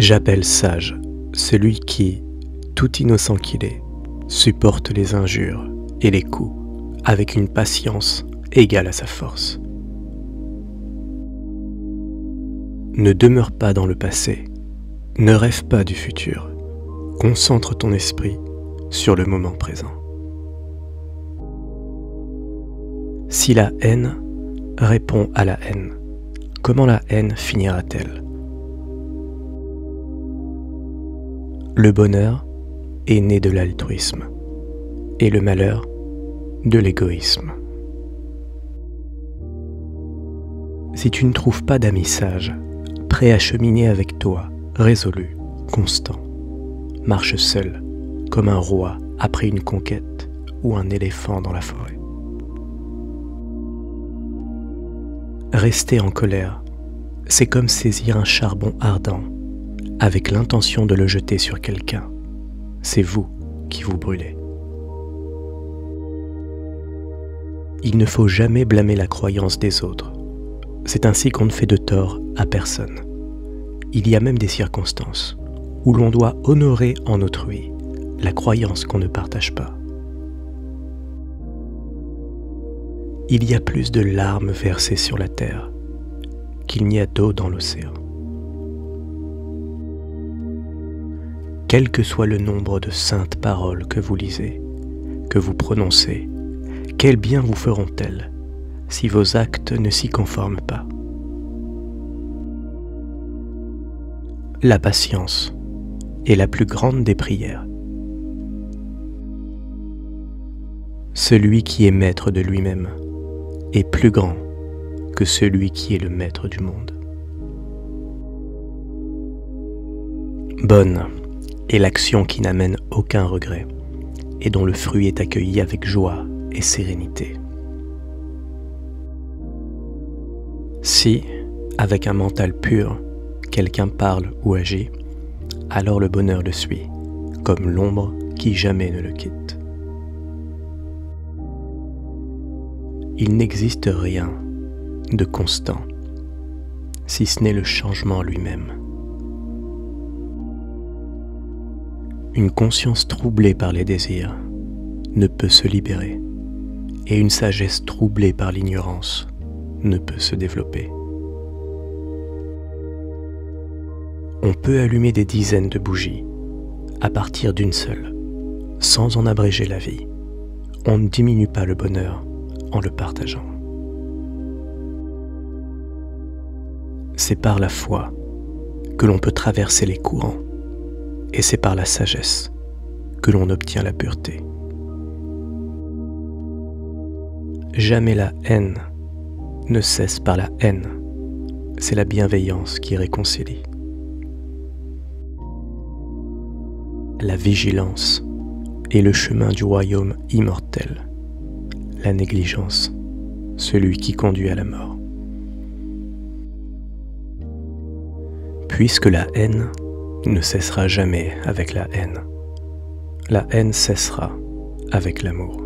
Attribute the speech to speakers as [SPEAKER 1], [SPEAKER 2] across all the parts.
[SPEAKER 1] J'appelle sage celui qui, tout innocent qu'il est, supporte les injures et les coups avec une patience égale à sa force. Ne demeure pas dans le passé, ne rêve pas du futur, concentre ton esprit sur le moment présent. Si la haine répond à la haine, comment la haine finira-t-elle? Le bonheur est né de l'altruisme et le malheur de l'égoïsme. Si tu ne trouves pas d'amis sages, prêts à cheminer avec toi, résolu, constant, marche seul, comme un roi après une conquête ou un éléphant dans la forêt. Rester en colère, c'est comme saisir un charbon ardent avec l'intention de le jeter sur quelqu'un. C'est vous qui vous brûlez. Il ne faut jamais blâmer la croyance des autres. C'est ainsi qu'on ne fait de tort à personne. Il y a même des circonstances où l'on doit honorer en autrui la croyance qu'on ne partage pas. Il y a plus de larmes versées sur la terre qu'il n'y a d'eau dans l'océan. Quel que soit le nombre de saintes paroles que vous lisez, que vous prononcez, quel bien vous feront-elles si vos actes ne s'y conforment pas? La patience est la plus grande des prières. Celui qui est maître de lui-même est plus grand que celui qui est le maître du monde. Bonne est l'action qui n'amène aucun regret et dont le fruit est accueilli avec joie et sérénité. Si, avec un mental pur, quelqu'un parle ou agit, alors le bonheur le suit, comme l'ombre qui jamais ne le quitte. Il n'existe rien de constant, si ce n'est le changement lui-même. Une conscience troublée par les désirs ne peut se libérer, et une sagesse troublée par l'ignorance ne peut se développer. On peut allumer des dizaines de bougies à partir d'une seule, sans en abréger la vie. On ne diminue pas le bonheur en le partageant. C'est par la foi que l'on peut traverser les courants, et c'est par la sagesse que l'on obtient la pureté. Jamais la haine ne cesse par la haine, c'est la bienveillance qui réconcilie. La vigilance est le chemin du royaume immortel, la négligence, celui qui conduit à la mort. Puisque la haine ne cessera jamais avec la haine cessera avec l'amour.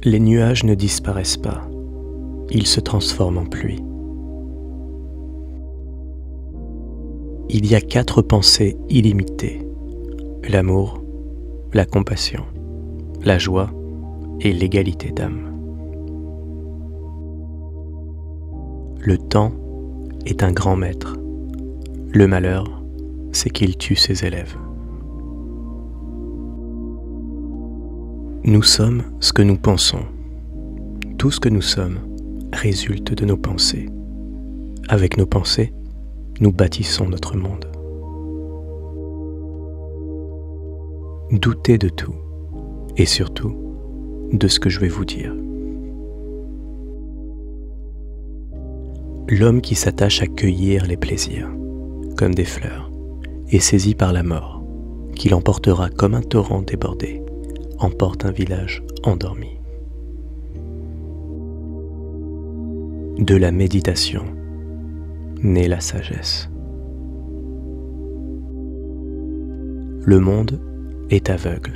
[SPEAKER 1] Les nuages ne disparaissent pas, ils se transforment en pluie. Il y a 4 pensées illimitées: l'amour, la compassion, la joie et l'égalité d'âme. Le temps est un grand maître. Le malheur, c'est qu'il tue ses élèves. Nous sommes ce que nous pensons. Tout ce que nous sommes résulte de nos pensées. Avec nos pensées, nous bâtissons notre monde. Doutez de tout, et surtout de ce que je vais vous dire. L'homme qui s'attache à cueillir les plaisirs, comme des fleurs, est saisi par la mort, qui l'emportera comme un torrent débordé, emporte un village endormi. De la méditation naît la sagesse. Le monde est aveugle,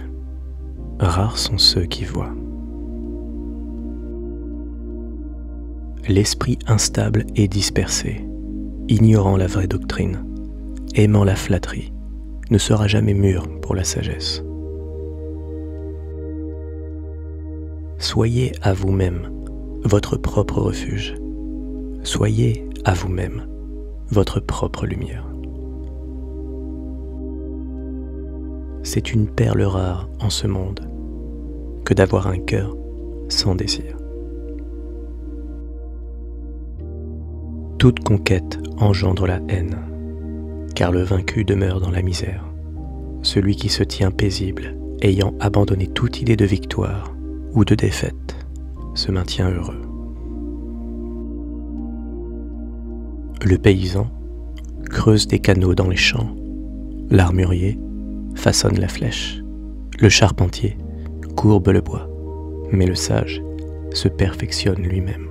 [SPEAKER 1] rares sont ceux qui voient. L'esprit instable et dispersé ignorant la vraie doctrine, aimant la flatterie, ne sera jamais mûr pour la sagesse. Soyez à vous-même votre propre refuge. Soyez à vous-même votre propre lumière. C'est une perle rare en ce monde que d'avoir un cœur sans désir. Toute conquête engendre la haine, car le vaincu demeure dans la misère. Celui qui se tient paisible, ayant abandonné toute idée de victoire ou de défaite, se maintient heureux. Le paysan creuse des canaux dans les champs, l'armurier façonne la flèche, le charpentier courbe le bois, mais le sage se perfectionne lui-même.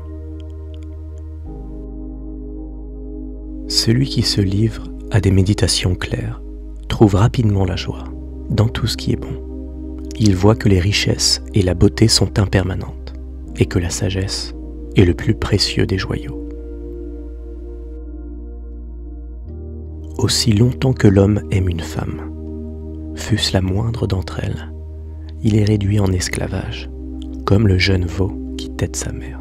[SPEAKER 1] Celui qui se livre à des méditations claires trouve rapidement la joie dans tout ce qui est bon. Il voit que les richesses et la beauté sont impermanentes et que la sagesse est le plus précieux des joyaux. Aussi longtemps que l'homme aime une femme, fût-ce la moindre d'entre elles, il est réduit en esclavage, comme le jeune veau qui tette sa mère.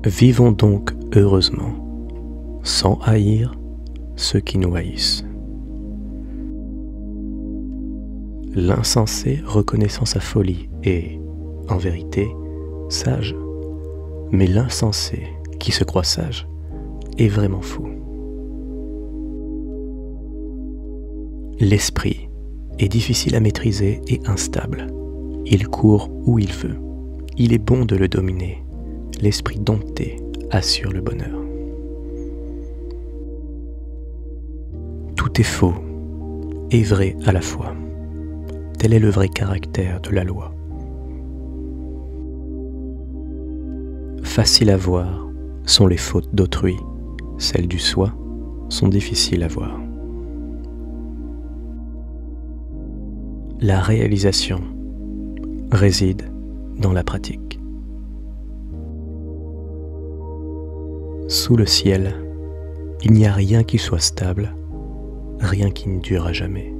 [SPEAKER 1] Vivons donc heureusement, sans haïr ceux qui nous haïssent. L'insensé reconnaissant sa folie est, en vérité, sage, mais l'insensé qui se croit sage est vraiment fou. L'esprit est difficile à maîtriser et instable. Il court où il veut. Il est bon de le dominer. L'esprit dompté assure le bonheur. Tout est faux et vrai à la fois. Tel est le vrai caractère de la loi. Faciles à voir sont les fautes d'autrui. Celles du soi sont difficiles à voir. La réalisation réside dans la pratique. Sous le ciel, il n'y a rien qui soit stable, rien qui ne dure à jamais.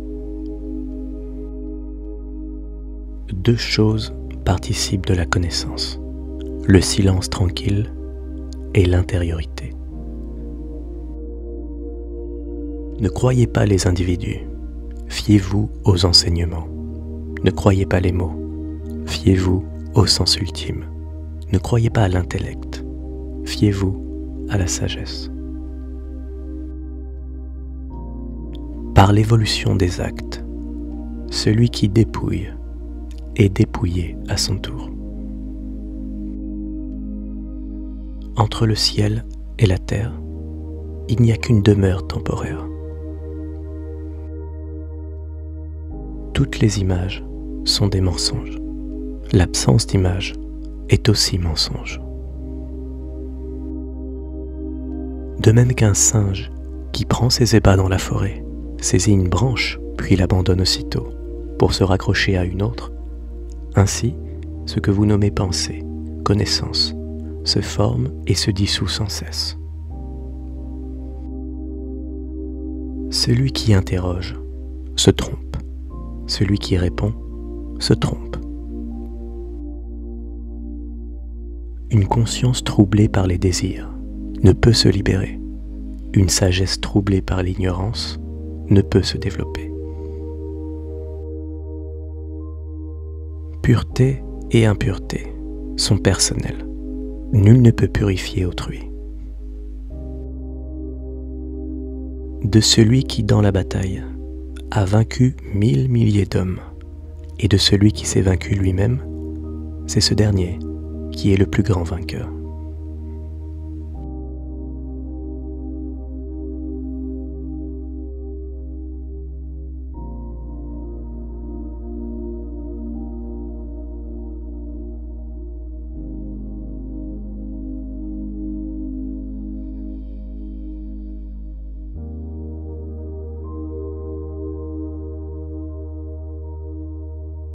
[SPEAKER 1] Deux choses participent de la connaissance, le silence tranquille et l'intériorité. Ne croyez pas les individus, fiez-vous aux enseignements. Ne croyez pas les mots, fiez-vous au sens ultime. Ne croyez pas à l'intellect, fiez-vous à la sagesse. Par l'évolution des actes, celui qui dépouille est dépouillé à son tour. Entre le ciel et la terre, il n'y a qu'une demeure temporaire. Toutes les images sont des mensonges. L'absence d'image est aussi mensonge. De même qu'un singe qui prend ses ébats dans la forêt, saisit une branche puis l'abandonne aussitôt pour se raccrocher à une autre, ainsi ce que vous nommez pensée, connaissance, se forme et se dissout sans cesse. Celui qui interroge se trompe. Celui qui répond se trompe. Une conscience troublée par les désirs ne peut se libérer. Une sagesse troublée par l'ignorance ne peut se développer. Pureté et impureté sont personnelles. Nul ne peut purifier autrui. De celui qui, dans la bataille, a vaincu 1000 milliers d'hommes, et de celui qui s'est vaincu lui-même, c'est ce dernier qui est le plus grand vainqueur.